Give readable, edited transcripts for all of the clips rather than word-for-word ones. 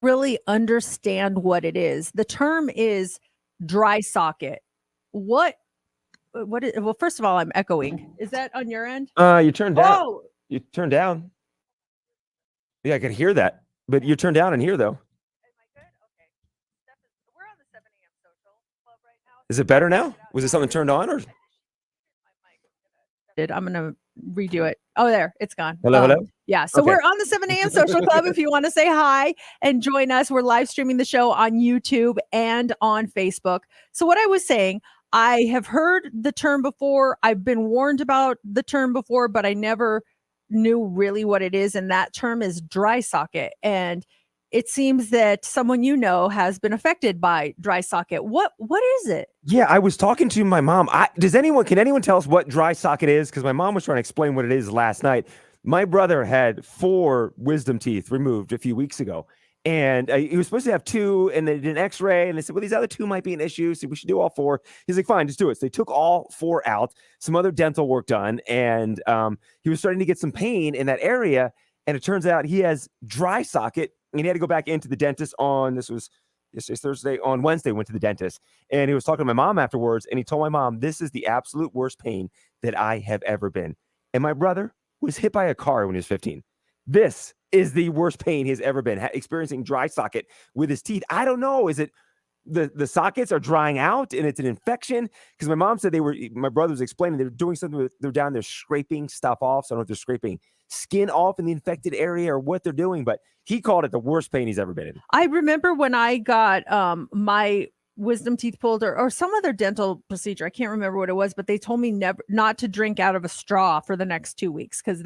really understand what it is. The term is dry socket. What well, first of all, I'm echoing. Is that on your end? You turned down. Oh, You turned down. Yeah, I could hear that, but you turned down in here though. am I good? Okay. We're on the 7 a.m. social club right now. Is it better now? Was it something turned on or? I'm gonna redo it. Oh, there, it's gone. Hello. Yeah, so Okay. we're on the 7 a.m. social club. If you want to say hi and join us, we're live streaming the show on YouTube and on Facebook. So what I was saying, I have heard the term before. I've been warned about the term before, but I never knew really what it is. And that term is dry socket. And it seems that someone you know has been affected by dry socket. What is it? Yeah, I was talking to my mom. Can anyone tell us what dry socket is? Because my mom was trying to explain what it is last night. My brother had 4 wisdom teeth removed a few weeks ago, and he was supposed to have 2, and they did an X-ray, and they said, well, these other 2 might be an issue, so we should do all 4. He's like, fine, just do it. So they took all 4 out, some other dental work done, and he was starting to get some pain in that area, and it turns out he has dry socket, and he had to go back into the dentist on, this was Thursday, on Wednesday, went to the dentist, and he was talking to my mom afterwards, and he told my mom, this is the absolute worst pain that I have ever been. And my brother was hit by a car when he was 15. This is the worst pain he's ever been, experiencing dry socket with his teeth. I don't know. Is it the sockets are drying out and it's an infection? Because my mom said my brother was explaining they were doing something they're down there scraping stuff off. So I don't know if they're scraping skin off in the infected area or what they're doing, but he called it the worst pain he's ever been in. I remember when I got my wisdom teeth pulled or some other dental procedure. I can't remember what it was, but they told me not to drink out of a straw for the next 2 weeks because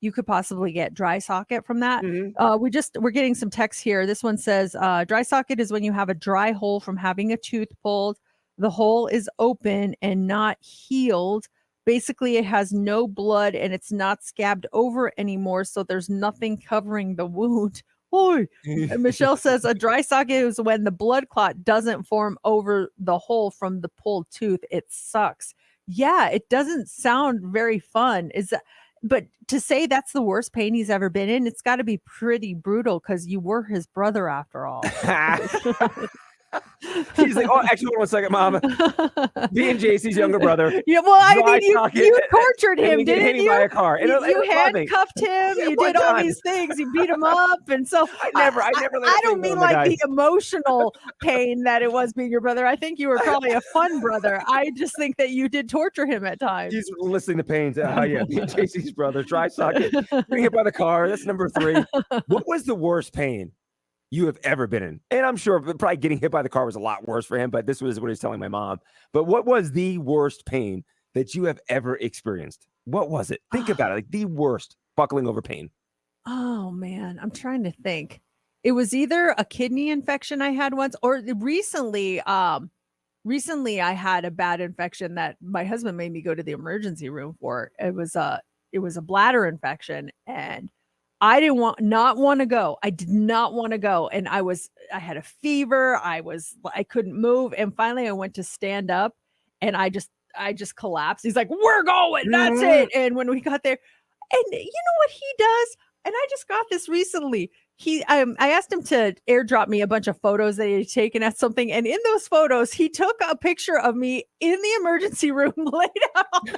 you could possibly get dry socket from that. Mm-hmm. We're getting some text here. This one says dry socket is when you have a dry hole from having a tooth pulled. The hole is open and not healed. Basically, it has no blood and it's not scabbed over anymore, so there's nothing covering the wound. And Michelle says a dry socket is when the blood clot doesn't form over the hole from the pulled tooth. It sucks. Yeah, it doesn't sound very fun. But to say that's the worst pain he's ever been in, it's got to be pretty brutal because you were his brother after all. He's like, oh, actually, hold on a second, Mom. Being JC's younger brother. Yeah, well, I mean, you tortured him, didn't you? By a car. You handcuffed him. You did all these things. You beat him up, and so I never. I don't mean like the emotional pain that it was being your brother. I think you were probably a fun brother. I just think that you did torture him at times. He's listening to pains. Yeah, being JC's brother, dry socket, being hit by the car. That's number 3. What was the worst pain you have ever been in? And I'm sure probably getting hit by the car was a lot worse for him, but this was what he's telling my mom. But what was the worst pain that you have ever experienced? What was it? Think about it, like the worst buckling over pain. Oh man, I'm trying to think. It was either a kidney infection I had once, or recently I had a bad infection that my husband made me go to the emergency room for. It was a bladder infection, and I not want to go. I did not want to go. And I had a fever. I couldn't move. And finally I went to stand up and I just collapsed. He's like, we're going. That's it. And when we got there, and you know what he does? And I just got this recently. I asked him to airdrop me a bunch of photos that he had taken at something, and in those photos, he took a picture of me in the emergency room, laid out on the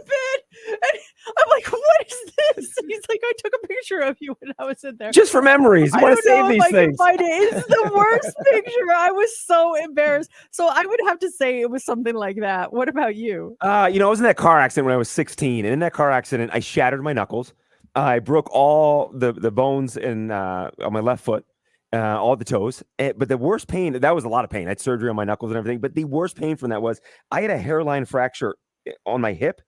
bed, and I'm like, "What is this?" He's like, "I took a picture of you when I was in there, just for memories. You want to save these things." It's the worst picture. I was so embarrassed. So I would have to say it was something like that. What about you? I was in that car accident when I was 16, and in that car accident, I shattered my knuckles. I broke all the bones on my left foot, all the toes. But the worst pain, that was a lot of pain. I had surgery on my knuckles and everything. But the worst pain from that was I had a hairline fracture on my hip,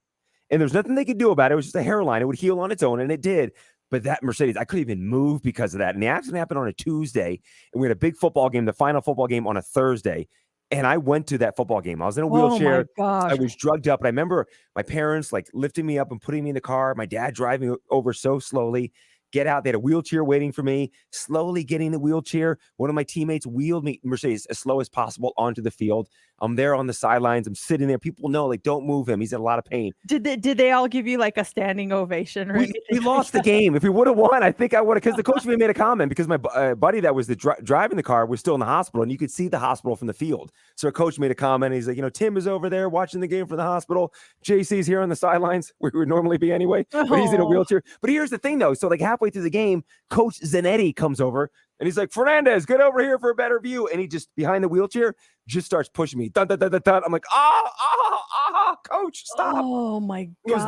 and there's nothing they could do about it. It was just a hairline. It would heal on its own, and it did. But that Mercedes, I couldn't even move because of that. And the accident happened on a Tuesday, and we had a big football game, the final football game, on a Thursday. And I went to that football game. I was in a wheelchair. Oh my gosh. I was drugged up. And I remember my parents like lifting me up and putting me in the car. My dad driving over so slowly. Get out. They had a wheelchair waiting for me. Slowly getting the wheelchair. One of my teammates wheeled me, Mercedes, as slow as possible onto the field. I'm there on the sidelines. I'm sitting there. People know, like, don't move him. He's in a lot of pain. Did they all give you like a standing ovation or We anything? lost the game. If we would have won, I think I would have, because the coach even made a comment, because my buddy that was driving the car was still in the hospital, and you could see the hospital from the field. So our coach made a comment. He's like, Tim is over there watching the game from the hospital. JC's here on the sidelines, where he would normally be anyway, but he's in a wheelchair. But here's the thing, though. So like halfway through the game, Coach Zanetti comes over, and he's like, Fernandez, get over here for a better view. And he just, behind the wheelchair, just starts pushing me. Dun, dun, dun, dun, dun. I'm like, coach, stop. Oh my It was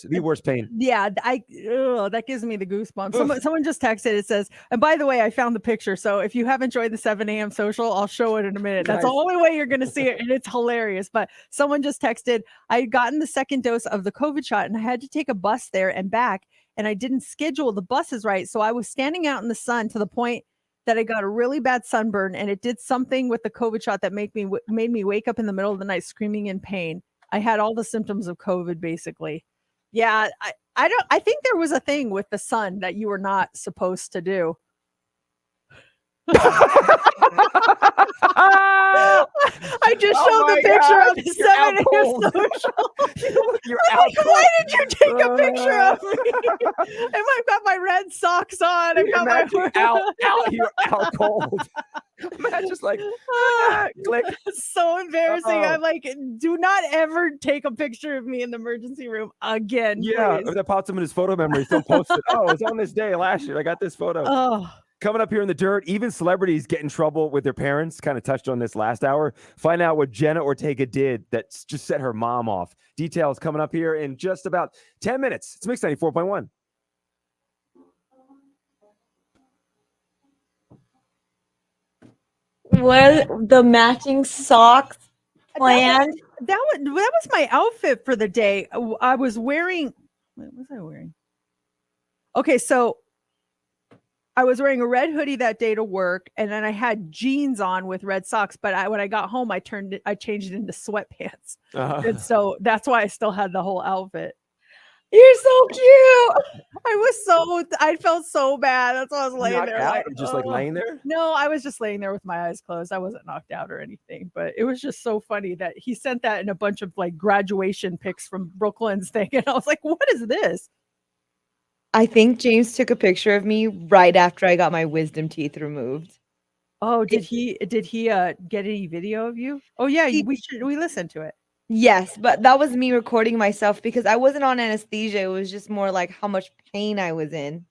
the worst pain. Yeah, that gives me the goosebumps. Someone just texted. It says, and by the way, I found the picture. So if you haven't joined the 7 a.m. social, I'll show it in a minute. That's Nice. the only way you're going to see it. And it's hilarious. But someone just texted, I had gotten the second dose of the COVID shot and I had to take a bus there and back. And I didn't schedule the buses right. So I was standing out in the sun to the point that I got a really bad sunburn. And it did something with the COVID shot that made me wake up in the middle of the night screaming in pain. I had all the symptoms of COVID, basically. Yeah, I think there was a thing with the sun that you were not supposed to do. I just showed the picture of the 7 a.m. social. You're out cold. Why did you take a picture of me? And I've got my red socks on. I've got my you're out cold. Man, just like click. It's so embarrassing. I'm like, do not ever take a picture of me in the emergency room again. Yeah, please. that pops up in his photo memories. Don't post it. Oh, it's on this day last year. I got this photo. Oh. Coming up here in the dirt, even celebrities get in trouble with their parents. Kind of touched on this last hour. Find out what Jenna Ortega did that just set her mom off. Details coming up here in just about 10 minutes. It's Mix 94.1. Were the matching socks planned? That was my outfit for the day. I was wearing. What was I wearing? Okay, so I was wearing a red hoodie that day to work, and then I had jeans on with red socks. But when I got home, I changed it into sweatpants, and so that's why I still had the whole outfit. You're so cute. I felt so bad. That's why I was laying there. Like, just like laying there? No, I was just laying there with my eyes closed. I wasn't knocked out or anything, but it was just so funny that he sent that in a bunch of like graduation pics from Brooklyn's thing. And I was like, what is this? I think James took a picture of me right after I got my wisdom teeth removed. Oh, did he get any video of you? Oh yeah, we listened to it. Yes, but that was me recording myself because I wasn't on anesthesia. It was just more like how much pain I was in.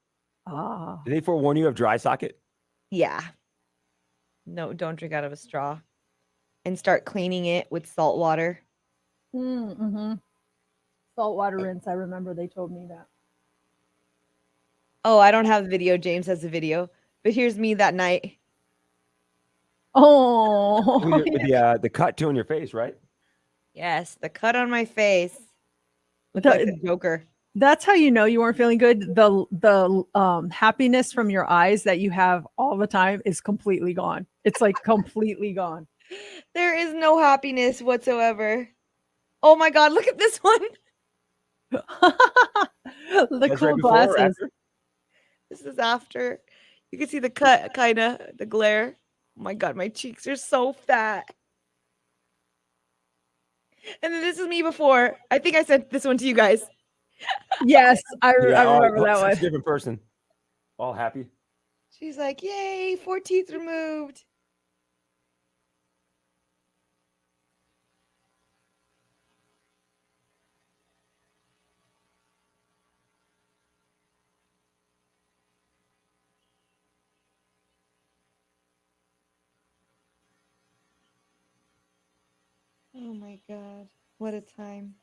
Ah. Did they forewarn you of dry socket? Yeah. No, don't drink out of a straw. And start cleaning it with salt water. Mm-hmm. Saltwater rinse. I remember they told me that. Oh, I don't have the video. James has the video. But here's me that night. Oh. With the cut too on your face, right? Yes, the cut on my face. Looked like a Joker. That's how you know you weren't feeling good. The happiness from your eyes that you have all the time is completely gone. It's like completely gone. There is no happiness whatsoever. Oh my God, look at this one. The cool glasses. This is after. You can see the cut, kind of, the glare. Oh my God, my cheeks are so fat. And then this is me before. I think I sent this one to you guys. Yes, I remember that one. It's a different person. All happy. She's like, yay, 4 teeth removed. Oh my God, what a time.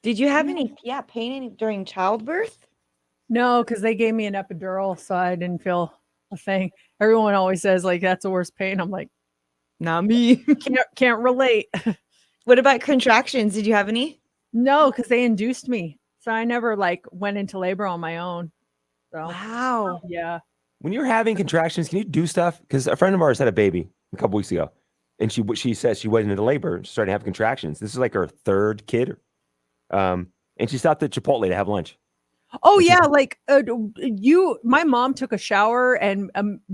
Did you have any pain during childbirth? No, because they gave me an epidural, so I didn't feel a thing. Everyone always says like that's the worst pain. I'm like, Not me. can't relate. What about contractions? Did you have any? No, because they induced me, so I never like went into labor on my own. So Wow. yeah. When you're having contractions, can you do stuff? Because a friend of ours had a baby a couple weeks ago, and she said she went into labor, she started having contractions. This is like her third kid, and she stopped at Chipotle to have lunch. Oh This is- yeah, like my mom took a shower and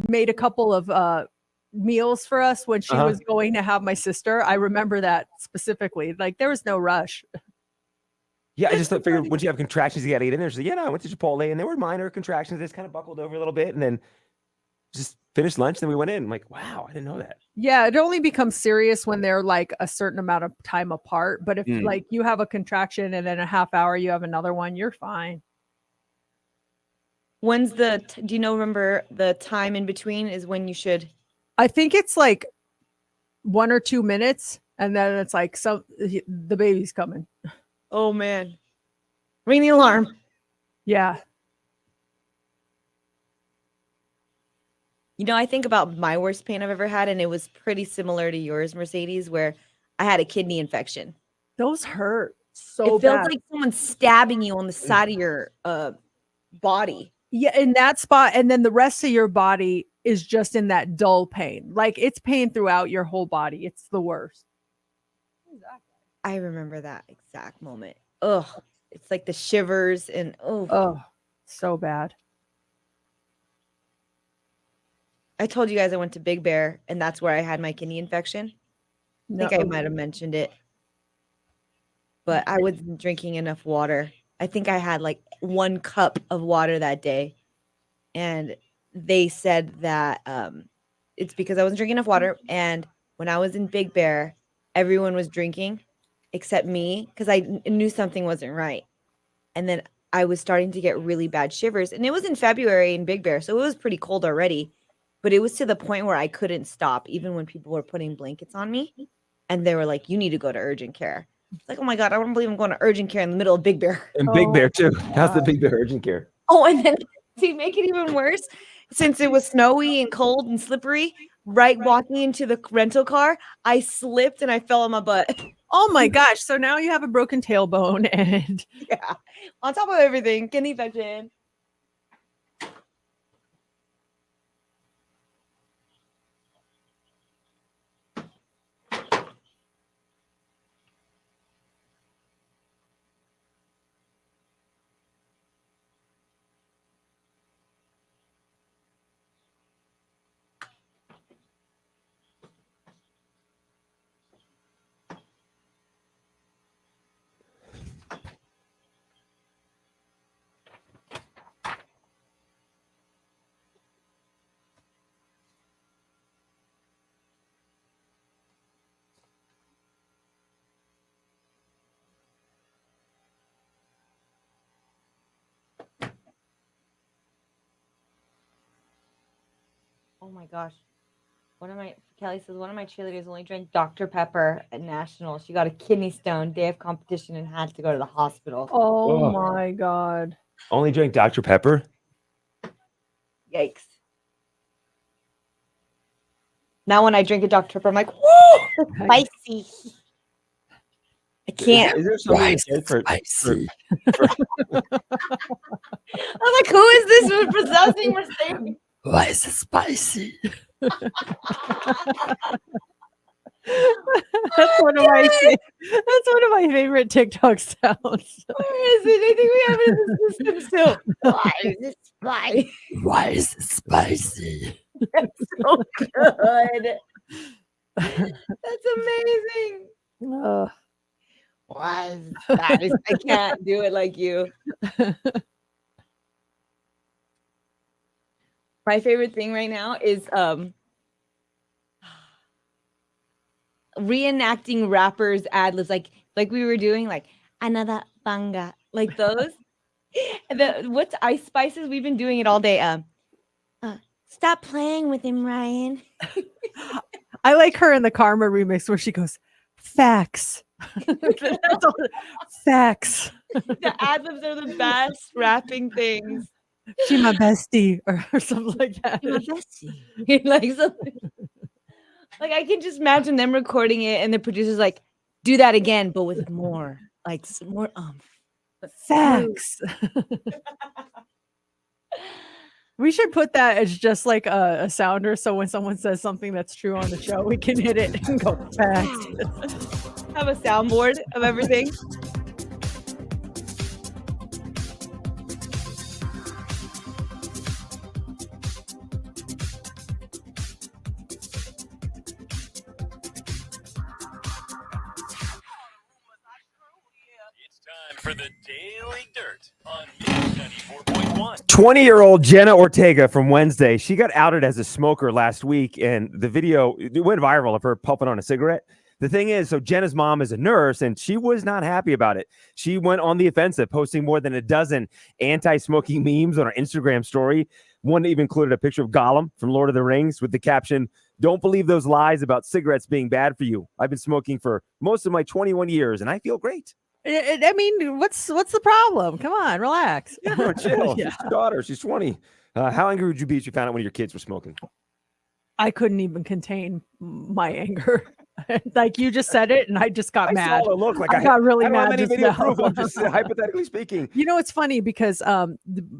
made a couple of meals for us when she Uh-huh. was going to have my sister. I remember that specifically. Like there was no rush. Yeah, I just figured once you have contractions, you got to get in there. She's like, yeah, no, I went to Chipotle, and they were minor contractions. They just kind of buckled over a little bit, and then just finished lunch. Then we went in. I'm like, wow, I didn't know that. Yeah, it only becomes serious when they're like a certain amount of time apart. But if Mm. like you have a contraction and then a half hour you have another one, you're fine. When's do you know, remember the time in between is when you should? I think it's like 1 or 2 minutes, and then it's like the baby's coming. Oh man. Ring the alarm. Yeah. You know, I think about my worst pain I've ever had, and it was pretty similar to yours, Mercedes, where I had a kidney infection. Those hurt so It feels bad. like someone stabbing you on the side of your body. Yeah, in that spot, and then the rest of your body is just in that dull pain. Like it's pain throughout your whole body. It's the worst. I remember that exact moment. Ugh. It's like the shivers and Oh, so bad. I told you guys I went to Big Bear, and that's where I had my kidney infection. I think I might have mentioned it. But I wasn't drinking enough water. I think I had like 1 cup of water that day. And they said that it's because I wasn't drinking enough water. And when I was in Big Bear, everyone was drinking except me because I knew something wasn't right. And then I was starting to get really bad shivers. And it was in February in Big Bear, so it was pretty cold already. But it was to the point where I couldn't stop, even when people were putting blankets on me. And they were like, you need to go to urgent care. It's like, oh my God, I don't believe I'm going to urgent care in the middle of Big Bear. And Big Bear too. How's the God. Big Bear urgent care? Oh, and then to make it even worse, since it was snowy and cold and slippery, right walking into the rental car, I slipped and I fell on my butt. Oh my gosh. So now you have a broken tailbone and Yeah. On top of everything, kidney infection. Oh my gosh. Kelly says one of my cheerleaders only drank Dr. Pepper at National. She got a kidney stone day of competition and had to go to the hospital. oh Ugh. my God. Only drank Dr. Pepper. Yikes. Now when I drink a Dr. Pepper, I'm like, woo, spicy. I can't. Is there something to say for spicy? I'm like, who is this possessing Mercedes? Why is it spicy? That's one of my favorite TikTok sounds. Where is it? I think we have it in the system still. Why is it spicy? Why is it spicy? That's so good. That's amazing. Why is it spicy? I can't do it like you. My favorite thing right now is reenacting rappers' ad libs, like we were doing, like another banga, like those. What's Ice Spices? We've been doing it all day. Stop playing with him, Ryan. I like her in the Karma remix where she goes, facts. That's all, facts. The ad-libs are the best rapping things. She my bestie or something like that. My bestie. Like something. Like I can just imagine them recording it and the producer's like, do that again, but with more, like some more facts. We should put that as just like a sounder, so when someone says something that's true on the show, we can hit it and go facts. Have a soundboard of everything. For the Daily Dirt on 94.1. 20-year-old Jenna Ortega from Wednesday. She got outed as a smoker last week, and the video it went viral of her puffing on a cigarette. The thing is, so Jenna's mom is a nurse, and she was not happy about it. She went on the offensive, posting more than a dozen anti-smoking memes on her Instagram story. One even included a picture of Gollum from Lord of the Rings with the caption, "Don't believe those lies about cigarettes being bad for you. I've been smoking for most of my 21 years, and I feel great." I mean, what's the problem? Come on, relax. Yeah, bro, chill. Yeah. She's a daughter. She's 20. How angry would you be if you found out one of your kids were smoking? I couldn't even contain my anger. Like you just said it, and I just got mad. Saw it look like I got really I don't mad. have any just video now. proof. I'm just hypothetically speaking. You know, it's funny because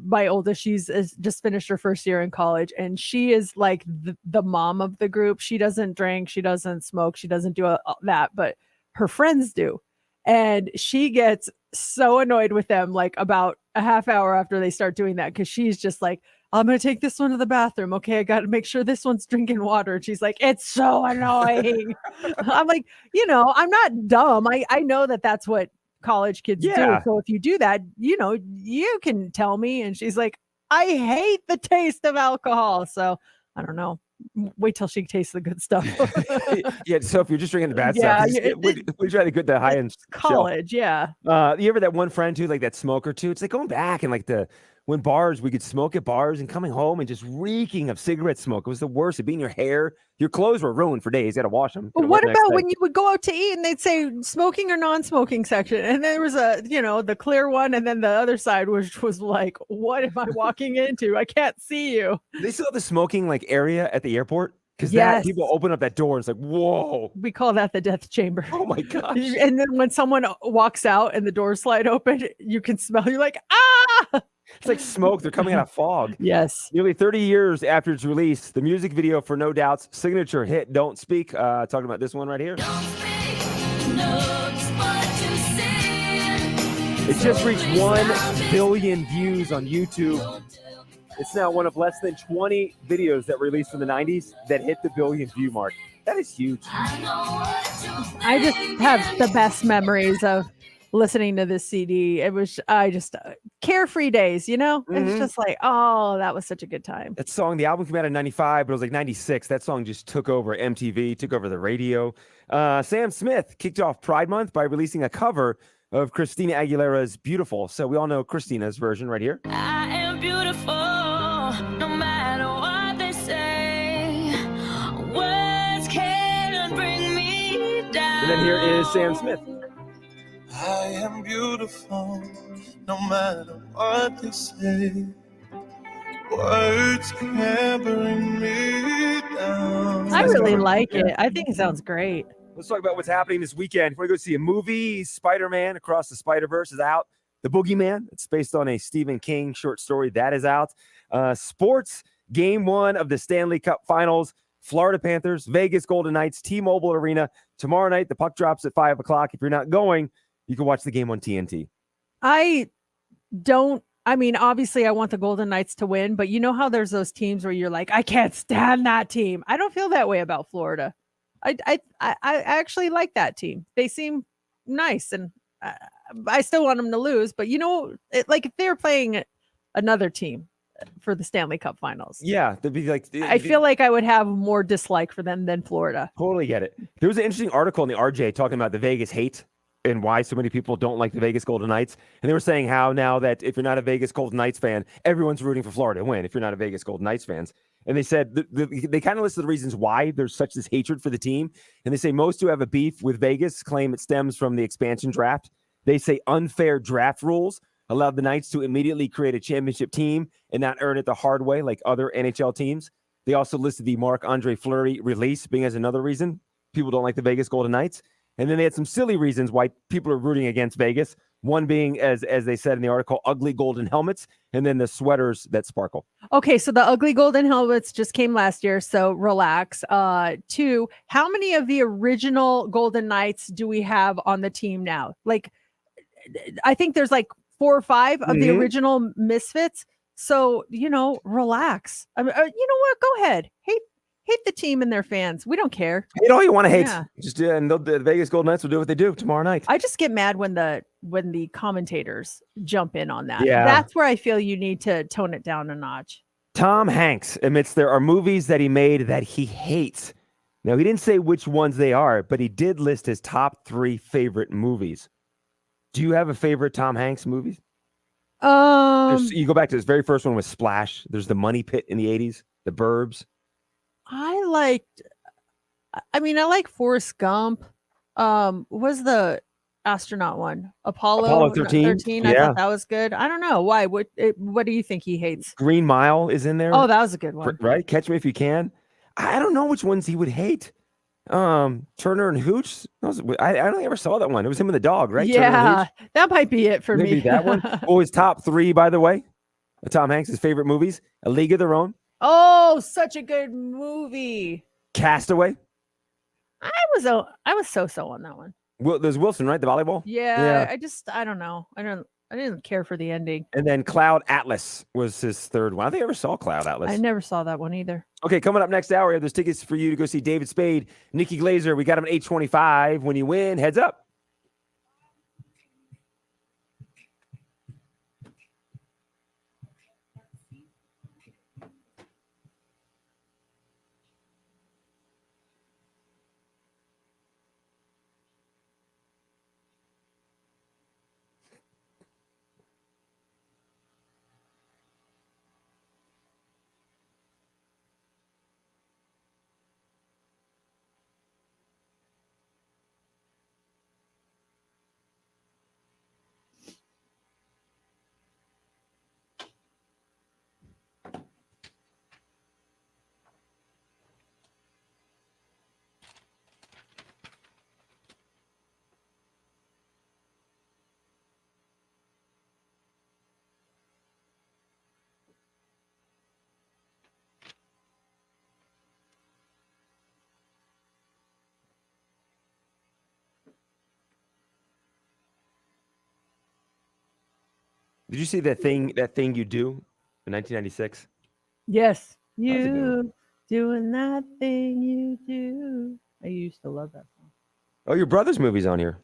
my oldest, she's just finished her first year in college, and she is like the mom of the group. She doesn't drink, she doesn't smoke, she doesn't do that, but her friends do. And she gets so annoyed with them like about a half hour after they start doing that, because she's just like, I'm going to take this one to the bathroom. Okay, I got to make sure this one's drinking water. And she's like, it's so annoying. I'm like, I'm not dumb. I know that that's what college kids do. So if you do that, you can tell me. And she's like, I hate the taste of alcohol. So I don't know. Wait till she tastes the good stuff. Yeah, so if you're just drinking the bad stuff, we try to get the high end college. Shelf. You ever that one friend too, like that smoker too? It's like going back and like when bars, we could smoke at bars and coming home and just reeking of cigarette smoke. It was the worst. It'd be in your hair. Your clothes were ruined for days. You had to wash them. But what about when you would go out to eat and they'd say smoking or non-smoking section? And there was the clear one. And then the other side, which was like, what am I walking into? I can't see you. They still have the smoking like area at the airport. Because people open up that door and it's like, whoa. We call that the death chamber. Oh my gosh. And then when someone walks out and the doors slide open, you can smell, you're like, ah! It's like smoke. They're coming out of fog. Yes. Nearly 30 years after its release, the music video for No Doubt's signature hit, Don't Speak, talking about this one right here. It just reached 1 billion views on YouTube. It's now one of less than 20 videos that were released from the 90s that hit the billion view mark. That is huge. I just have the best memories of listening to this CD. It was, carefree days, It's just like, oh, that was such a good time. That song, the album came out in 95, but it was like 96. That song just took over MTV, took over the radio. Sam Smith kicked off Pride Month by releasing a cover of Christina Aguilera's Beautiful. So we all know Christina's version right here. I am beautiful, no matter what they say. Words can't bring me down. And then here is Sam Smith. I am beautiful, no matter what they say. Words can't bring me down. I really like it. I think it sounds great. Let's talk about what's happening this weekend. If you want to go see a movie, Spider-Man Across the Spider-Verse is out. The Boogeyman, it's based on a Stephen King short story, that is out. Sports, Game 1 of the Stanley Cup Finals. Florida Panthers, Vegas Golden Knights, T-Mobile Arena. Tomorrow night, the puck drops at 5 o'clock. If you're not going, you can watch the game on TNT. Obviously I want the Golden Knights to win, but you know how there's those teams where you're like, I can't stand that team. I don't feel that way about Florida. I actually like that team. They seem nice, and I still want them to lose, but if they're playing another team for the Stanley Cup Finals. Yeah, they'd be like, I feel like I would have more dislike for them than Florida. Totally get it. There was an interesting article in the RJ talking about the Vegas hate and why so many people don't like the Vegas Golden Knights. And they were saying how now that if you're not a Vegas Golden Knights fan, everyone's rooting for Florida to win if you're not a Vegas Golden Knights fans. And they said they kind of listed the reasons why there's such this hatred for the team. And they say most who have a beef with Vegas claim it stems from the expansion draft. They say unfair draft rules allowed the Knights to immediately create a championship team and not earn it the hard way like other NHL teams. They also listed the Marc-Andre Fleury release being as another reason people don't like the Vegas Golden Knights. And then they had some silly reasons why people are rooting against Vegas. One being, as they said in the article, ugly golden helmets, and then the sweaters that sparkle. Okay, so the ugly golden helmets just came last year, so relax. 2, how many of the original Golden Knights do we have on the team now? Like, I think there's like 4 or 5 of the original Misfits. So, relax. I mean, you know what? Go ahead. Hate the team and their fans. We don't care. Hate all you want to hate. Yeah. Just and the Vegas Golden Knights will do what they do tomorrow night. I just get mad when the commentators jump in on that. Yeah. That's where I feel you need to tone it down a notch. Tom Hanks admits there are movies that he made that he hates. Now, he didn't say which ones they are, but he did list his top 3 favorite movies. Do you have a favorite Tom Hanks movie? You go back to his very first one with Splash. There's The Money Pit in the 80s, The Burbs. I like Forrest Gump. Was the astronaut one Apollo 13? I thought that was good. I don't know why. What do you think he hates? Green Mile is in there. Oh, that was a good one. Right? Catch Me If You Can. I don't know which ones he would hate. Turner and Hooch. I don't ever saw that one. It was him and the dog, right? Yeah, that might be it for Maybe me. that one. Oh, his top 3, by the way. Tom Hanks' favorite movies: A League of Their Own. Oh, such a good movie. Castaway. I was so on that one. There's Wilson, right? The volleyball. Yeah. I don't know. I didn't care for the ending. And then Cloud Atlas was his third one. I don't think I ever saw Cloud Atlas. I never saw that one either. Okay, coming up next hour, we have those tickets for you to go see David Spade, Nikki Glazer. We got them at 8:25. When you win, heads up. Did you see that thing you do in 1996? Yes, That was a good one. you doing that thing you do. I used to love that song. Oh, your brother's movie's on here.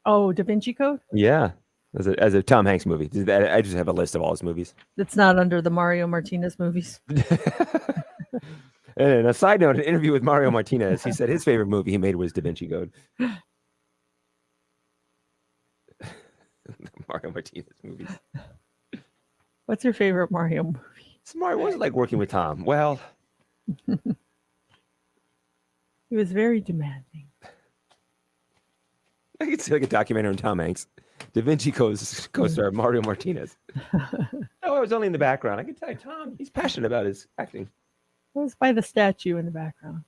Oh, Da Vinci Code? Yeah, as a Tom Hanks movie. I just have a list of all his movies. It's not under the Mario Martinez movies. And a side note, an interview with Mario Martinez, he said his favorite movie he made was Da Vinci Code. Mario Martinez movies. What's your favorite Mario movie? Smart. What was it like working with Tom? Well, He was very demanding. I could see like a documentary on Tom Hanks. Da Vinci co-star Mario Martinez. Oh, I was only in the background. I can tell you, Tom, he's passionate about his acting. It was by the statue in the background.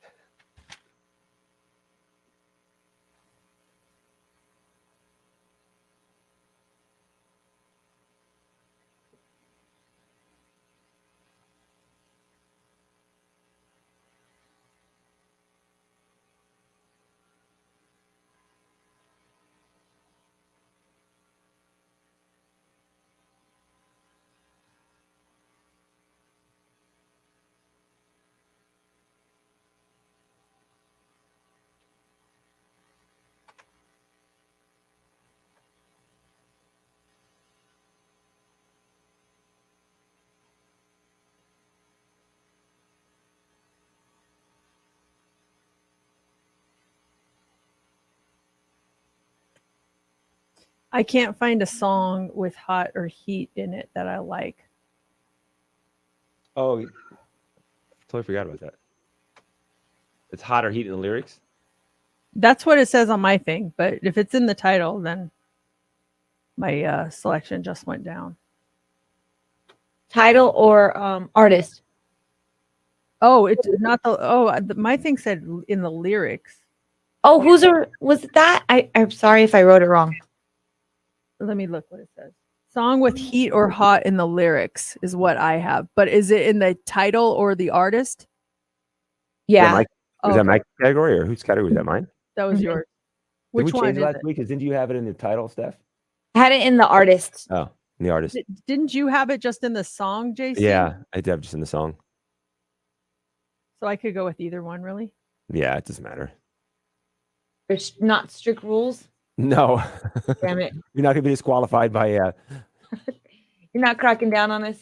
I can't find a song with hot or heat in it that I like. Oh, Totally forgot about that. It's hotter heat in the lyrics. That's what it says on my thing, but if it's in the title, then my selection just went down. Title or artist? Oh, it's not my thing said in the lyrics. Oh, was it that? I'm sorry if I wrote it wrong. Let me look what it says. Song with heat or hot in the lyrics is what I have. But is it in the title or the artist? Yeah. Was that my category or whose category? Was that mine? That was Mhm. yours. Did Which we one change is last it? week? Because didn't you have it in the title, Steph? I had it in the artist. Oh, in the artist. Didn't you have it just in the song, JC? Yeah, I did have just in the song. So I could go with either one, really? Yeah, it doesn't matter. There's not strict rules. No, Damn it. you're not gonna be disqualified by. You're not cracking down on us.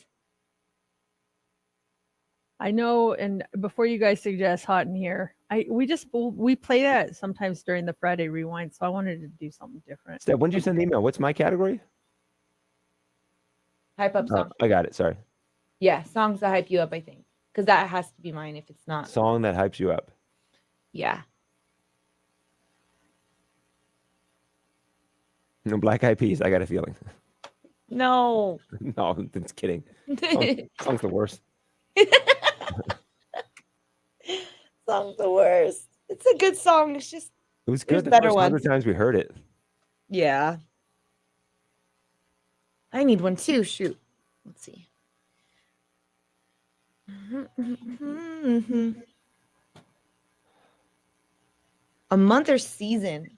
I know, and before you guys suggest hot in here, we play that sometimes during the Friday rewind, so I wanted to do something different. Steph, when did you send the email? What's my category? Hype up Oh, song. I got it. Sorry. Yeah, songs that hype you up, I think. Because that has to be mine if it's not. Song that hypes you up. Yeah. No, Black Eyed Peas. I got a feeling. No. No, I'm just kidding. Song's the worst. Song's the worst. It's a good song. It's just, It was There's good the better first 100 ones. times we heard it. yeah. I need one too. Shoot. Let's see. A month or season?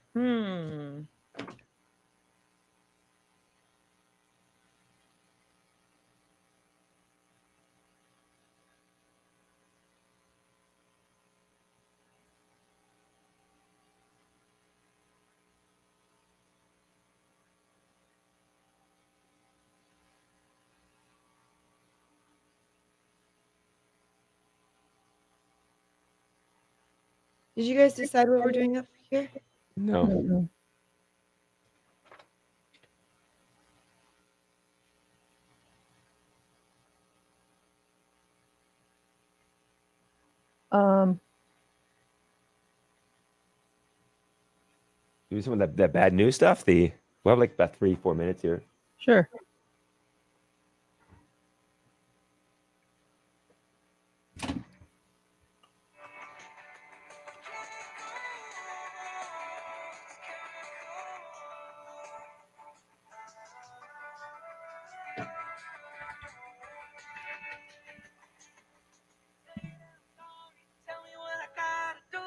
Did you guys decide what we're doing up here? No. Mm-mm. Do some of that bad news stuff. We'll have like about 3-4 minutes here. Sure. Tell me what I gotta do.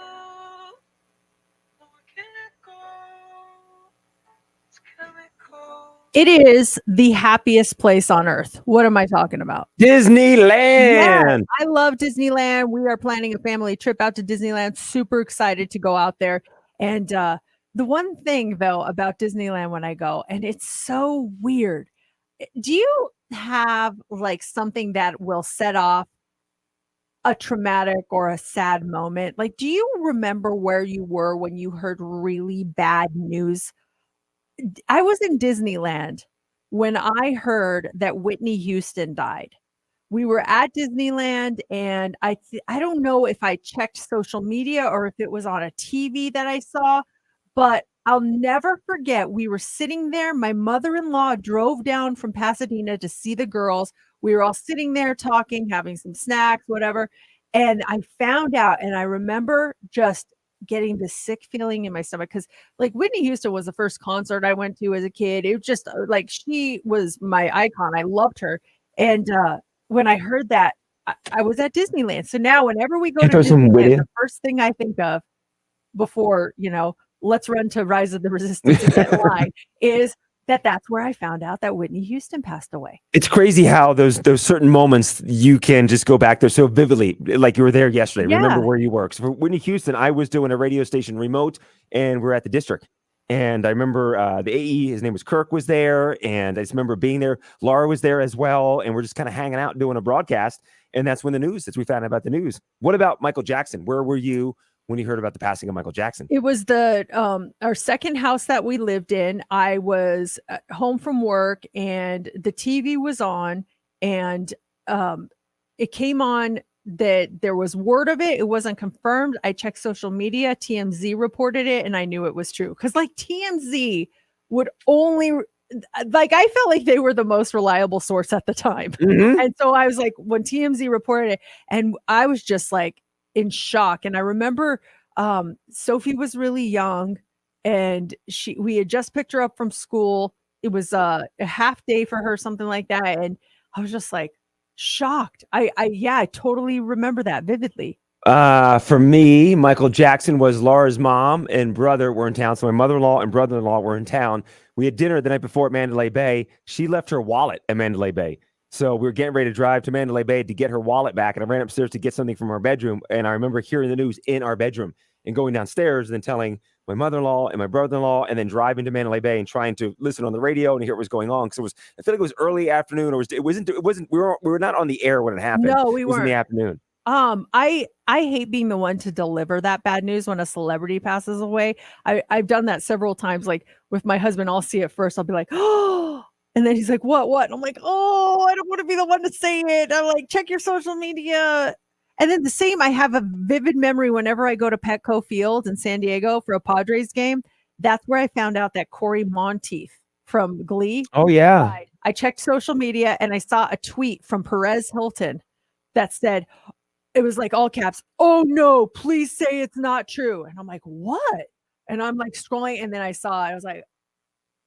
No, I can't go. It's chemical. It is the happiest place on earth. What am I talking about? Disneyland. I love Disneyland. We are planning a family trip out to Disneyland. Super excited to go out there. And the one thing, though, about Disneyland when I go, and it's so weird. Do you have like something that will set off a traumatic or a sad moment? Like, do you remember where you were when you heard really bad news? I was in Disneyland when I heard that Whitney Houston died. We were at Disneyland, and I don't know if I checked social media or if it was on a TV that I saw, but I'll never forget. We were sitting there. My mother-in-law drove down from Pasadena to see the girls. We were all sitting there talking, having some snacks, whatever. And I found out, and I remember just getting this sick feeling in my stomach because, like, Whitney Houston was the first concert I went to as a kid. It was just like she was my icon. I loved her. And when I heard that, I was at Disneyland. So now, whenever we go to throw some wit Disneyland, in? the first thing I think of before, let's run to Rise of the Resistance and get in line is that's where I found out that Whitney Houston passed away. It's crazy how those certain moments you can just go back there so vividly, like you were there yesterday. Remember Yeah. where you work. So for Whitney Houston, I was doing a radio station remote, and we're at the district. And I remember the AE, his name was Kirk, was there, and I just remember being there. Laura was there as well, and we're just kind of hanging out doing a broadcast. And that's when we found out about the news. What about Michael Jackson? Where were you when you heard about the passing of Michael Jackson? It was our second house that we lived in. I was home from work, and the TV was on, and it came on that there was word of it. It wasn't confirmed. I checked social media. TMZ reported it, and I knew it was true. Because like TMZ would only like I felt like they were the most reliable source at the time. Mhm. And so I was like, when TMZ reported it, and I was just like in shock. And I remember Sophie was really young, and we had just picked her up from school. It was a half day for her, something like that. And I was just like shocked. I totally remember that vividly. For me, Michael Jackson was Laura's mom and brother were in town. So my mother-in-law and brother-in-law were in town. We had dinner the night before at Mandalay Bay. She left her wallet at Mandalay Bay. So we were getting ready to drive to Mandalay Bay to get her wallet back. And I ran upstairs to get something from our bedroom. And I remember hearing the news in our bedroom and going downstairs and then telling my mother-in-law and my brother-in-law and then driving to Mandalay Bay and trying to listen on the radio and hear what was going on. Because I feel like it was early afternoon, or we were not on the air when it happened. No, we It was in the weren't. afternoon. I hate being the one to deliver that bad news when a celebrity passes away. I've done that several times. Like with my husband, I'll see it first. I'll be like, oh, and then he's like, what? And I'm like, oh, I don't want to be the one to say it. I'm like, check your social media. And then the same, I have a vivid memory whenever I go to Petco Field in San Diego for a Padres game. That's where I found out that Corey Monteith from Glee Oh, yeah. died. I checked social media and I saw a tweet from Perez Hilton that said, it was like all caps, oh no, please say it's not true. And I'm like, what? And I'm like scrolling, and then I saw it. I was like,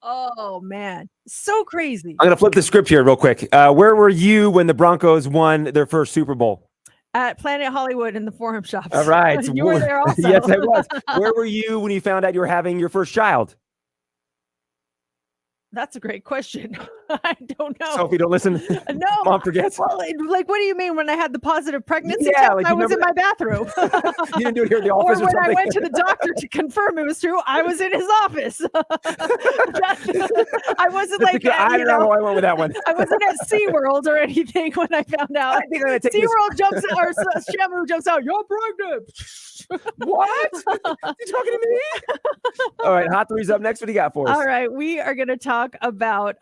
oh man, so crazy. I'm going to flip the script here real quick. Where were you when the Broncos won their first Super Bowl? At Planet Hollywood in the Forum Shops. All right. You were there also. Yes, I was. Where were you when you found out you were having your first child? That's a great question. I don't know. Sophie, don't listen. No. Mom forgets. Well, like, what do you mean when I had the positive pregnancy Yeah, test? like, I you was in remember- my bathroom. You didn't do it here at the Or office or when I something? went to the doctor to confirm it was true, I was in his office. I wasn't like, I don't know how I went with that one. I wasn't at SeaWorld or anything when I found out. I think I'm going to take this. SeaWorld jumps out, or Shamu jumps out, you're pregnant. What? You talking to me? All right, Hot Three's up next. What do you got for us? All right, we are going to talk about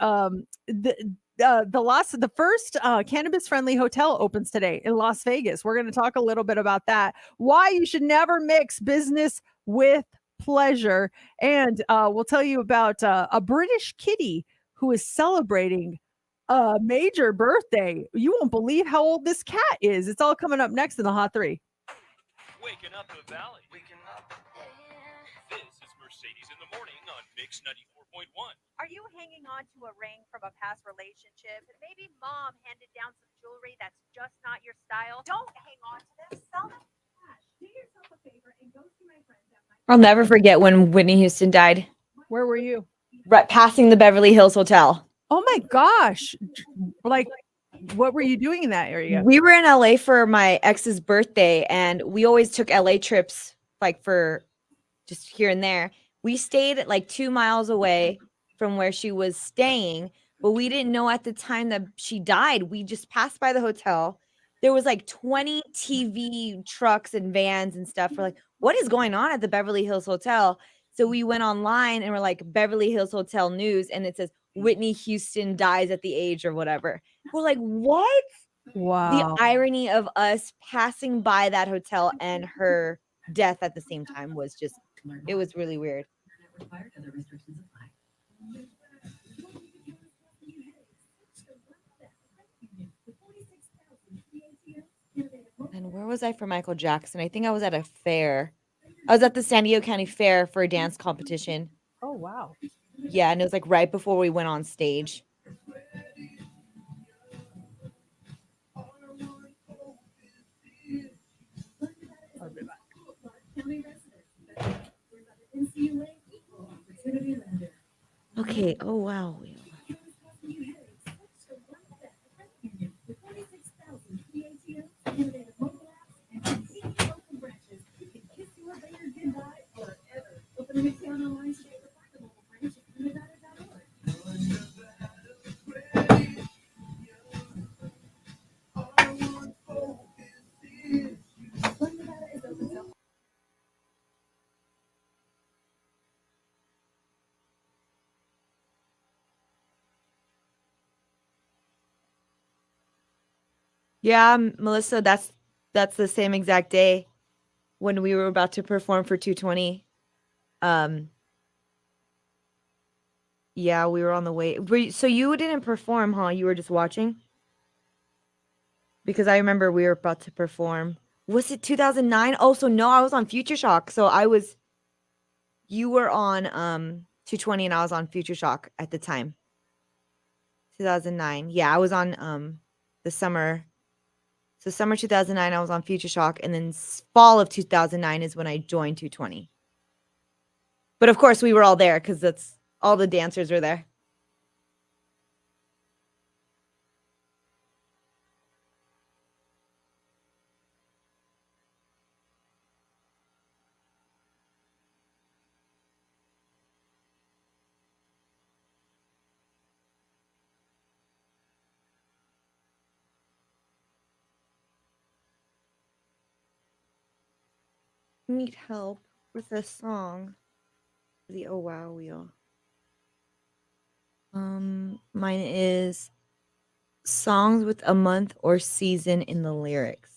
the first cannabis-friendly hotel opens today in Las Vegas. We're going to talk a little bit about that. Why you should never mix business with pleasure, and we'll tell you about a British kitty who is celebrating a major birthday. You won't believe how old this cat is. It's all coming up next in the Hot Three. Waking up the valley. Waking up. This is Mercedes in the morning on Mix 94.1. Are you hanging on to a ring from a past relationship? Maybe mom handed down some jewelry that's just not your style. Don't hang on to them. Sell them for cash. Do yourself a favor and go see my friends at my I'll never forget when Whitney Houston died. Where were you? Right passing the Beverly Hills Hotel. Oh my gosh. Like, what were you doing in that area? We were in LA for my ex's birthday, and we always took LA trips like for just here and there. We stayed at like 2 miles away from where she was staying, but we didn't know at the time that she died. We just passed by the hotel. There was like 20 TV trucks and vans and stuff. We're like, what is going on at the Beverly Hills Hotel? So we went online and we're like, Beverly Hills Hotel News, and it says Whitney Houston dies at the age or whatever. We're like, what? Wow. The irony of us passing by that hotel and her death at the same time was just, it was really weird. And where was I for Michael Jackson? I think I was at a fair. I was at the San Diego County Fair for a dance competition. Oh, wow. Yeah, and it was like right before we went on stage. Okay. Oh, wow. Yeah, Melissa, that's that's the same exact day when we were about to perform for 220. Yeah, we were on the way. So you didn't perform, huh? You were just watching? Because I remember we were about to perform. Was it 2009? Oh, so no, I was on Future Shock. So you were on 220 and I was on Future Shock at the time. 2009. Yeah, I was on the summer. So summer 2009 I was on Future Shock, and then fall of 2009 is when I joined 220. But of course we were all there cuz that's all the dancers were there. Need help with this song. The Oh Wow Wheel. Mine is songs with a month or season in the lyrics.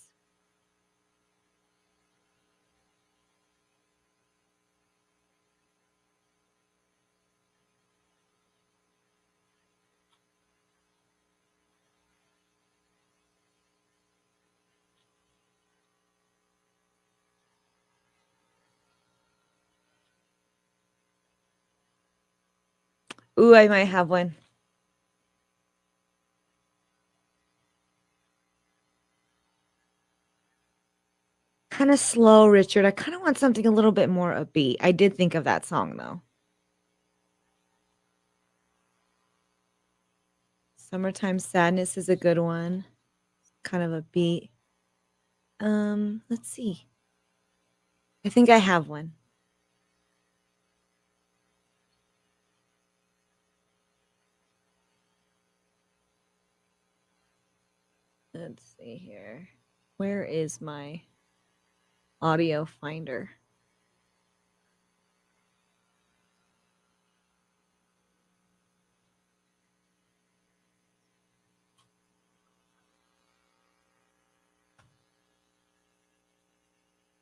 Ooh, I might have one. Kind of slow, Richard. I kind of want something a little bit more upbeat. I did think of that song though. Summertime Sadness is a good one. Kind of a beat. Let's see. I think I have one. Let's see here. Where is my audio finder?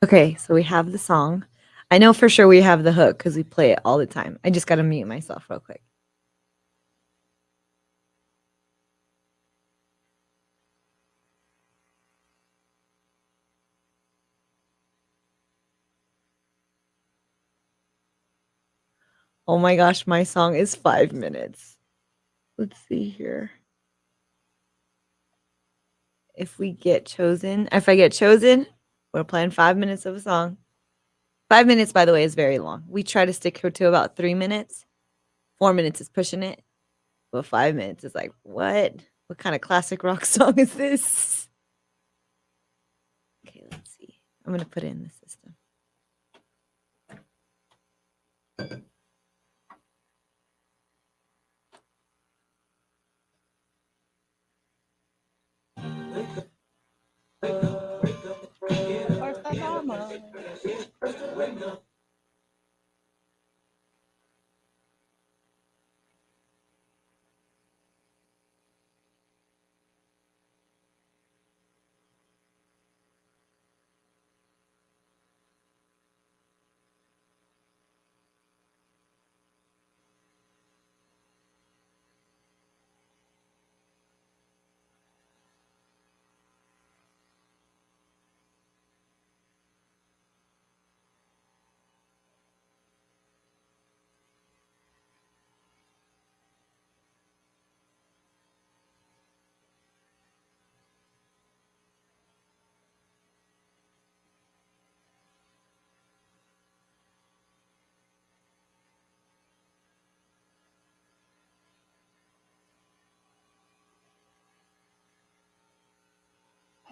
Okay, so we have the song. I know for sure we have the hook because we play it all the time. I just got to mute myself real quick. Oh my gosh, my song is 5 minutes. Let's see here. If I get chosen, we're playing 5 minutes of a song. 5 minutes, by the way, is very long. We try to stick to about 3 minutes. 4 minutes is pushing it. But 5 minutes is like, what? What kind of classic rock song is this? Okay, let's see. I'm going to put it in the system.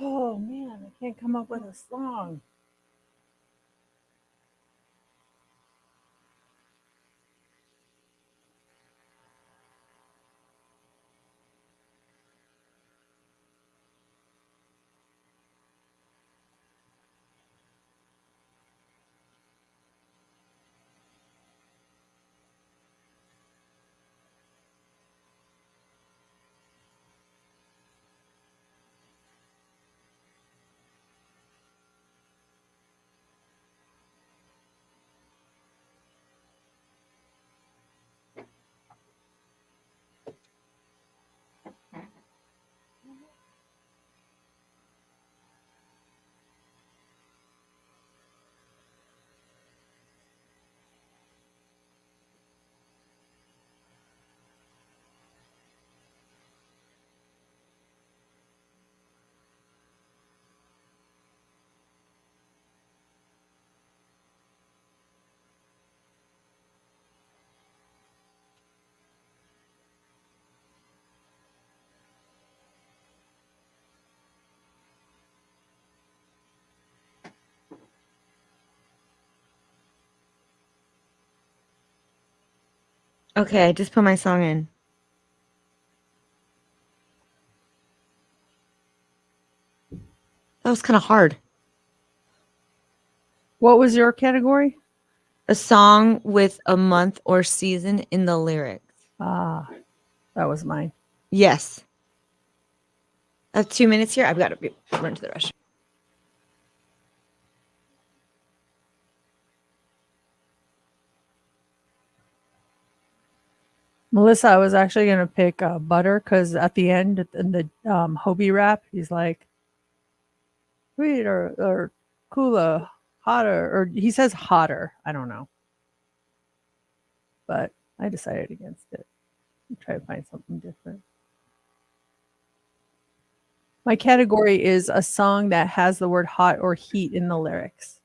Oh man, I can't come up with a song. Okay, I just put my song in. That was kind of hard. What was your category? A song with a month or season in the lyrics. Ah, that was mine. Yes. I have 2 minutes here. I've got to run to the restroom. Melissa, I was actually going to pick Butter because at the end in the Hobie rap, he's like, sweet or cooler, hotter, or he says hotter. I don't know. But I decided against it. Try to find something different. My category is a song that has the word hot or heat in the lyrics.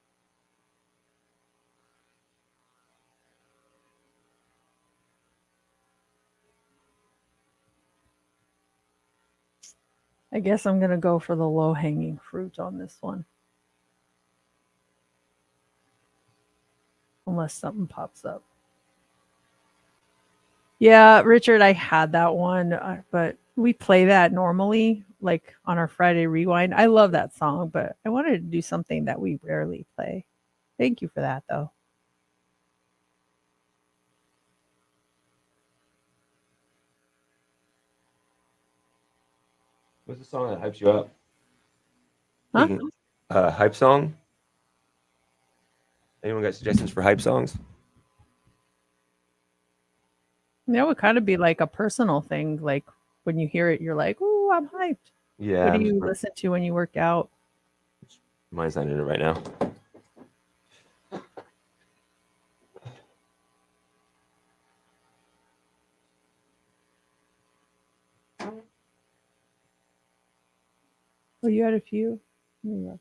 I guess I'm going to go for the low-hanging fruit on this one. Unless something pops up. Yeah, Richard, I had that one, but we play that normally, like on our Friday Rewind. I love that song, but I wanted to do something that we rarely play. Thank you for that, though. What's the song that hypes you up? Huh? Hype song? Anyone got suggestions for hype songs? That would kind of be like a personal thing. Like when you hear it, you're like, "Ooh, I'm hyped." Yeah. What do you listen to when you work out? Mine's not in it right now. Oh, you had a few? Let me look.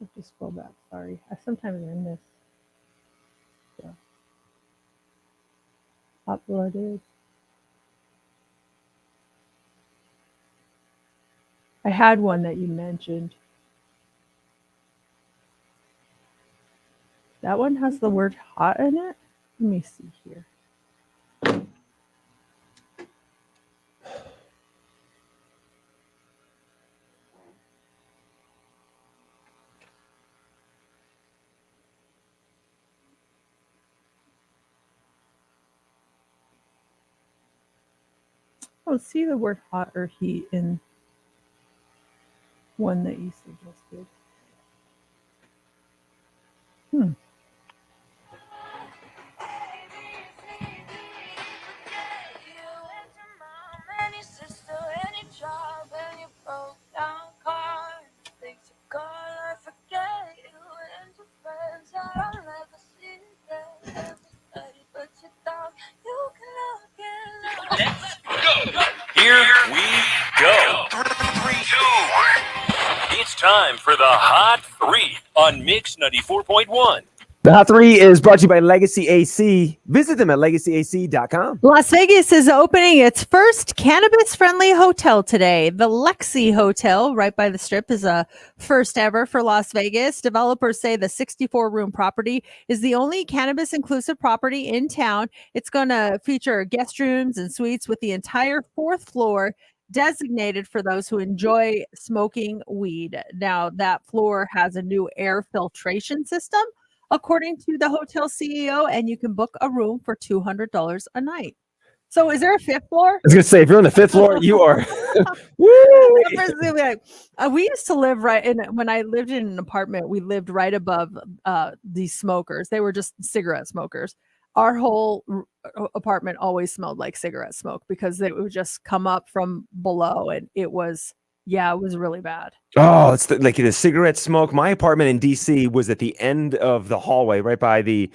Let's just scroll back. Sorry. Sometimes I miss. Yeah. Hot blooded. I had one that you mentioned. That one has the word hot in it. Let me see here. I don't see the word hot or heat in one that you suggested. Here we go. 3, 2, 1. It's time for the Hot 3 on Mix 94.1. The Hot 3 is brought to you by Legacy AC. Visit them at legacyac.com. Las Vegas is opening its first cannabis-friendly hotel today. The Lexi Hotel, right by the Strip, is a first ever for Las Vegas. Developers say the 64-room property is the only cannabis-inclusive property in town. It's going to feature guest rooms and suites with the entire 4th floor designated for those who enjoy smoking weed. Now, that floor has a new air filtration system, according to the hotel CEO, and you can book a room for $200 a night. So is there a 5th floor? I was going to say, if you're on the 5th floor, you are. Woo! We used to live right in, when I lived in an apartment, we lived right above these smokers. They were just cigarette smokers. Our whole apartment always smelled like cigarette smoke because it would just come up from below, and it was really bad. Oh, it's like the cigarette smoke. My apartment in DC was at the end of the hallway, right by the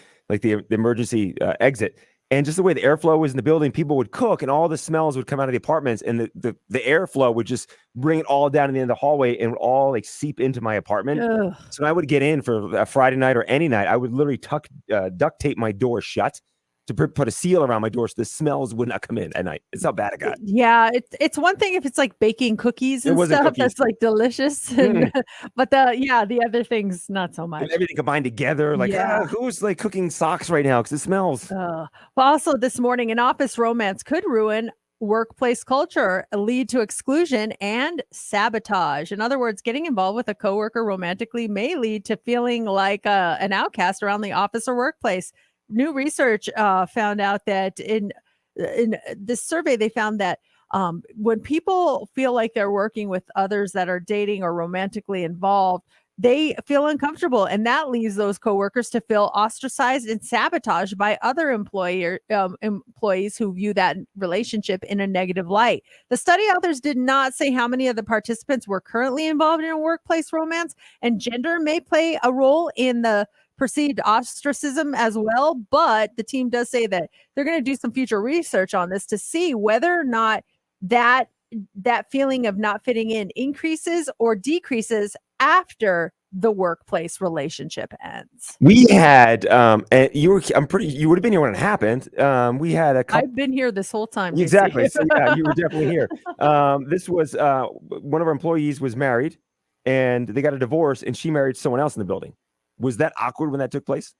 emergency exit. And just the way the airflow was in the building, people would cook and all the smells would come out of the apartments, and the airflow would just bring it all down to the end of the hallway and all like seep into my apartment. Ugh. So when I would get in for a Friday night or any night, I would literally duct tape my door shut to put a seal around my door so the smells would not come in at night. It's how bad it got. Yeah, it's one thing if it's like baking cookies It and wasn't stuff cookies. that's like delicious, but the other things not so much. And everything combined together, like Yeah. who's like cooking socks right now because it smells. But also this morning, an office romance could ruin workplace culture, lead to exclusion and sabotage. In other words, getting involved with a coworker romantically may lead to feeling like an outcast around the office or workplace. New research found out that in this survey, they found that when people feel like they're working with others that are dating or romantically involved, they feel uncomfortable, and that leads those coworkers to feel ostracized and sabotaged by other employees who view that relationship in a negative light. The study authors did not say how many of the participants were currently involved in a workplace romance, and gender may play a role in the perceived ostracism as well. But the team does say that they're going to do some future research on this to see whether or not that feeling of not fitting in increases or decreases after the workplace relationship ends. We had and you would have been here when it happened. We had a couple. I've been here this whole time. JC. Exactly. So yeah, you were definitely here. This was one of our employees was married and they got a divorce and she married someone else in the building. Was that awkward when that took place?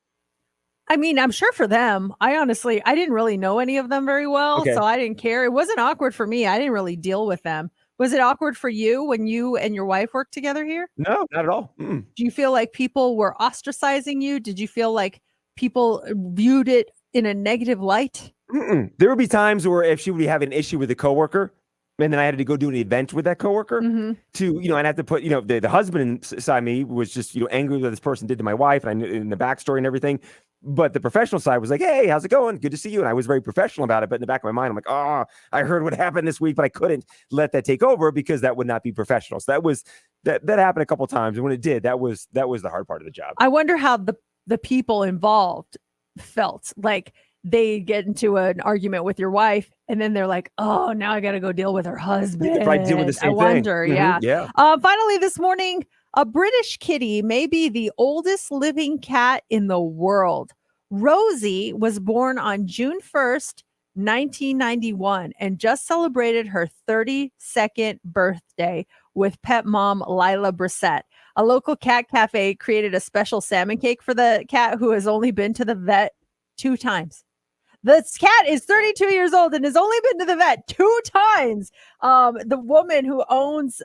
I mean, I'm sure for them. I didn't really know any of them very well, Okay. so I didn't care. It wasn't awkward for me. I didn't really deal with them. Was it awkward for you when you and your wife worked together here? No, not at all. Mm-mm. Do you feel like people were ostracizing you? Did you feel like people viewed it in a negative light? Mm-mm. There would be times where if she would be having an issue with a coworker, and then I had to go do an event with that coworker I'd have to put, the husband side of me was just, angry that this person did to my wife and I knew in the backstory and everything. But the professional side was like, hey, how's it going? Good to see you. And I was very professional about it. But in the back of my mind, I'm like, oh, I heard what happened this week, but I couldn't let that take over because that would not be professional. So that happened a couple of times. And when it did, that was the hard part of the job. I wonder how the people involved felt. Like they get into an argument with your wife and then they're like, oh, now I got to go deal with her husband. They probably deal with the same I wonder. thing. Yeah. Yeah. Finally, this morning, a British kitty may be the oldest living cat in the world. Rosie was born on June 1st, 1991, and just celebrated her 32nd birthday with pet mom Lila Brissett. A local cat cafe created a special salmon cake for the cat who has only been to the vet 2 times. This cat is 32 years old and has only been to the vet 2 times. The woman who owns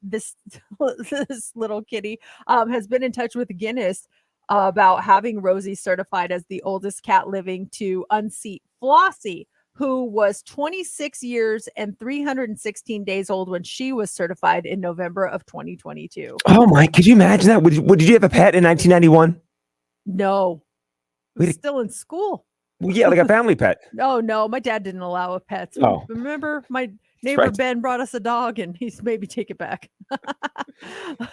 this little kitty has been in touch with Guinness about having Rosie certified as the oldest cat living to unseat Flossie, who was 26 years and 316 days old when she was certified in November of 2022. Oh my, could you imagine that? Did you have a pet in 1991? No, We had a- still in school. Well, yeah, like a family pet. Oh no, my dad didn't allow pets. Oh. Remember, my neighbor right. Ben brought us a dog, and he's maybe take it back.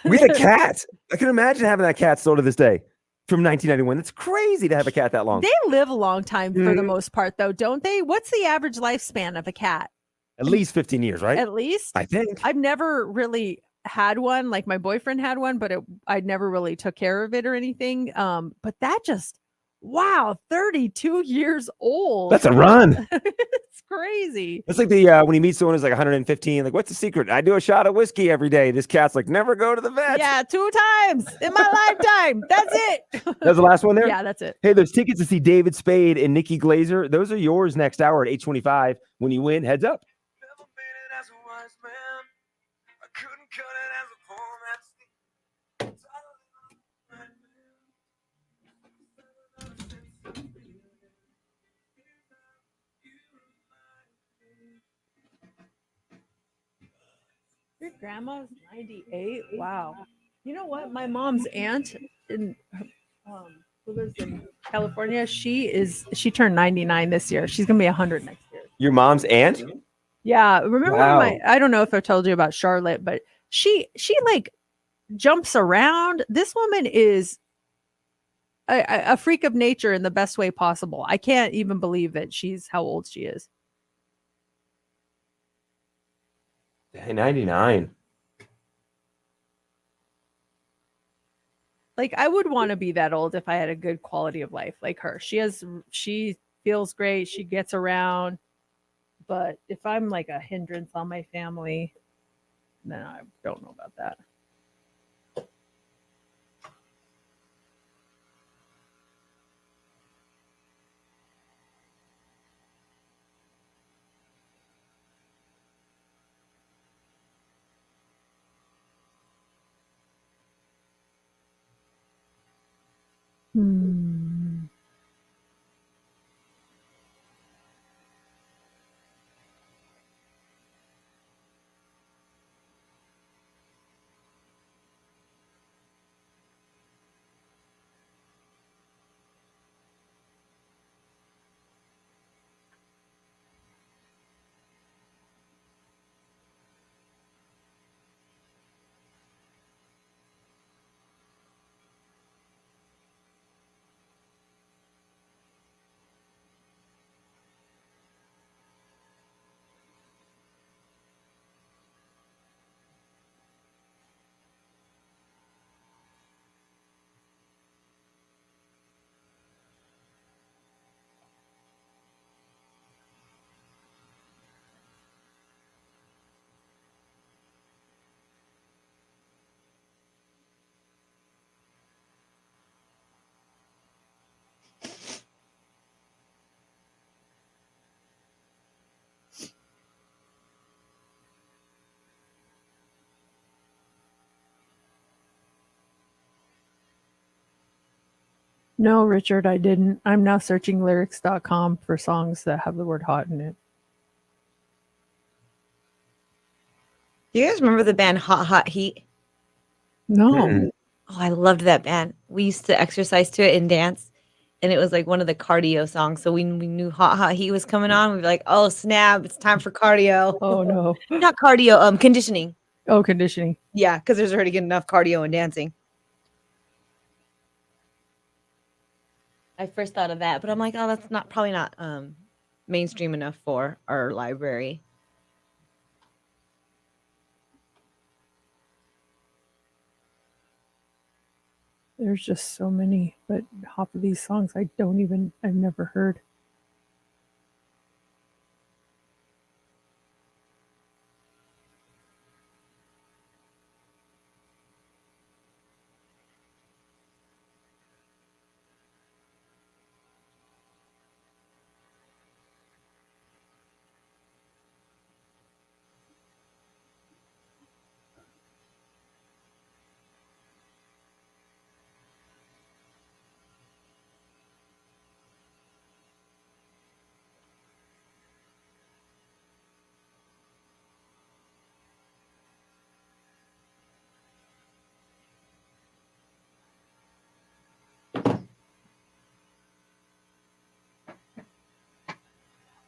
We had a cat. I can imagine having that cat still to this day from 1991. It's crazy to have a cat that long. They live a long time for the Mhm. most part, though, don't they? What's the average lifespan of a cat? At least 15 years, right? At least I think. I've never really had one. Like my boyfriend had one, but I never really took care of it or anything. But that just wow, 32 years old. That's a run. It's crazy. It's like the when you meet someone who's like 115, like, what's the secret? I do a shot of whiskey every day. This cat's like, never go to the vet. Yeah, 2 times in my lifetime. That's it. That's the last one there? Yeah, that's it. Hey, there's tickets to see David Spade and Nikki Glazer. Those are yours next hour at 8:25. When you win, heads up. Never made it as a wise man. I couldn't cut it as a poor man. Your grandma's 98. Wow. You know what? My mom's aunt in who lives in California, she turned 99 this year. She's gonna be 100 next year. Your mom's aunt? Yeah. Remember Wow. I don't know if I told you about Charlotte, but she like jumps around. This woman is a freak of nature in the best way possible. I can't even believe that she's how old she is. Hey, 99. Like I would want to be that old if I had a good quality of life like her. She feels great. She gets around. But if I'm like a hindrance on my family, then I don't know about that. Hmm. No, Richard, I didn't. I'm now searching lyrics.com for songs that have the word hot in it. Do you guys remember the band Hot Hot Heat? No. Mm-mm. Oh, I loved that band. We used to exercise to it and dance, and it was like one of the cardio songs. So we knew Hot Hot Heat was coming on. We'd be like, "Oh snap! It's time for cardio." Oh no. Not cardio, conditioning. Oh, conditioning. Yeah, because there's already good enough cardio and dancing. I first thought of that, but I'm like, oh, that's probably not mainstream enough for our library. There's just so many, but half of these songs I've never heard.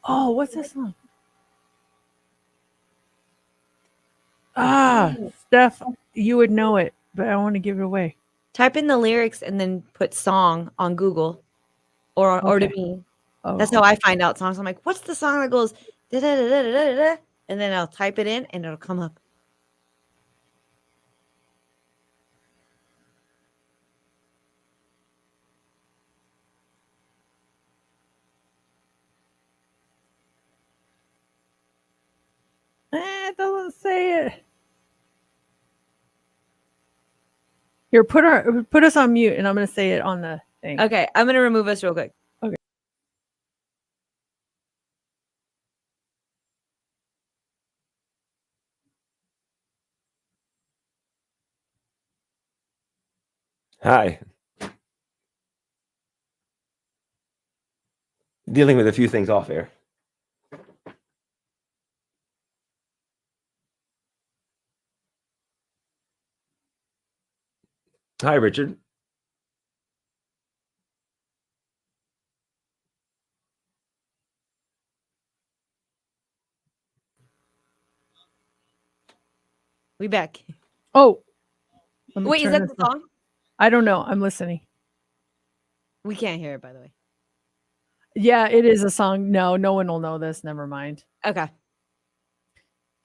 Oh, what's this song? Ah, Steph, you would know it, but I want to give it away. Type in the lyrics and then put song on Google or to Okay. me. Oh, That's how I find out songs. I'm like, what's the song that goes da da da da da da? And then I'll type it in and it'll come up. it doesn't say it. Here, put us on mute, and I'm going to say it on the thing. Okay, I'm gonna remove us real quick. Hi. Dealing with a few things off air. Hi, Richard. We back. Oh, let me Wait, is turn that this the off. song? I don't know. I'm listening. We can't hear it, by the way. Yeah, it is a song. No one will know this. Never mind. Okay.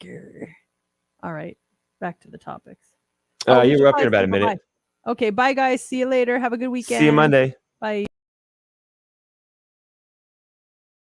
Grr. All right, back to the topics. You were up bye, in about a say minute. bye-bye. Okay, bye guys. See you later. Have a good weekend. See you Monday.